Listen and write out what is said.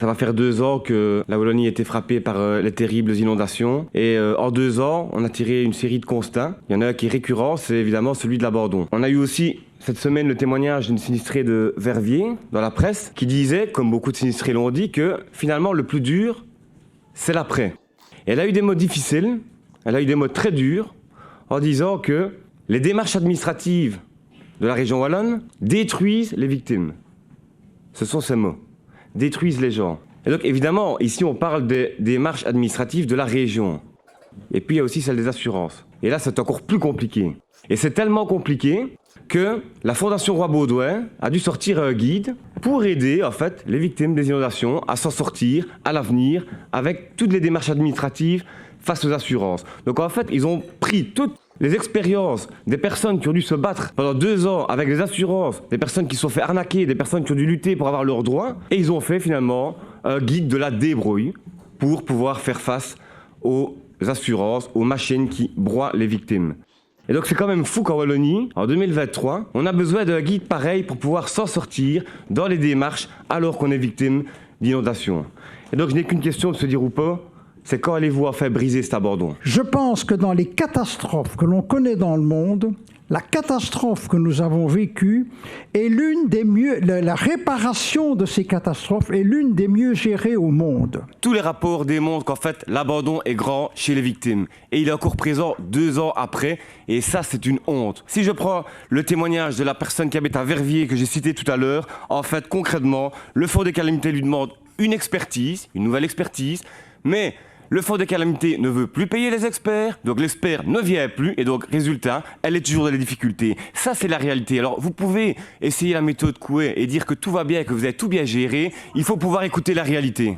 Ça va faire 2 ans que la Wallonie a été frappée par les terribles inondations. Et en 2 ans, on a tiré une série de constats. Il y en a un qui est récurrent, c'est évidemment celui de l'abandon. On a eu aussi cette semaine le témoignage d'une sinistrée de Verviers dans la presse qui disait, comme beaucoup de sinistrés l'ont dit, que finalement le plus dur, c'est l'après. Et elle a eu des mots difficiles, elle a eu des mots très durs en disant que les démarches administratives de la région wallonne détruisent les victimes. Ce sont ces mots. Détruisent les gens. Et donc évidemment, ici on parle des démarches administratives de la région. Et puis il y a aussi celle des assurances. Et là c'est encore plus compliqué. Et c'est tellement compliqué que la Fondation Roi Baudouin a dû sortir un guide pour aider en fait les victimes des inondations à s'en sortir à l'avenir avec toutes les démarches administratives face aux assurances. Donc en fait ils ont pris toutes les expériences des personnes qui ont dû se battre pendant 2 ans avec les assurances, des personnes qui se sont fait arnaquer, des personnes qui ont dû lutter pour avoir leurs droits, et ils ont fait finalement un guide de la débrouille pour pouvoir faire face aux assurances, aux machines qui broient les victimes. Et donc c'est quand même fou qu'en Wallonie, en 2023, on a besoin d'un guide pareil pour pouvoir s'en sortir dans les démarches alors qu'on est victime d'inondations. Et donc je n'ai qu'une question de se dire ou pas, c'est quand allez-vous enfin briser cet abandon? Je pense que dans les catastrophes que l'on connaît dans le monde, la catastrophe que nous avons vécue est l'une des mieux, la réparation de ces catastrophes est l'une des mieux gérées au monde. Tous les rapports démontrent qu'en fait l'abandon est grand chez les victimes et il est encore présent 2 ans après et ça c'est une honte. Si je prends le témoignage de la personne qui habite à Verviers que j'ai cité tout à l'heure, en fait concrètement le Fonds des calamités lui demande une expertise, une nouvelle expertise, mais le Fonds des calamités ne veut plus payer les experts, donc l'expert ne vient plus et donc résultat, elle est toujours dans les difficultés. Ça c'est la réalité. Alors vous pouvez essayer la méthode Coué et dire que tout va bien, que vous avez tout bien géré, il faut pouvoir écouter la réalité.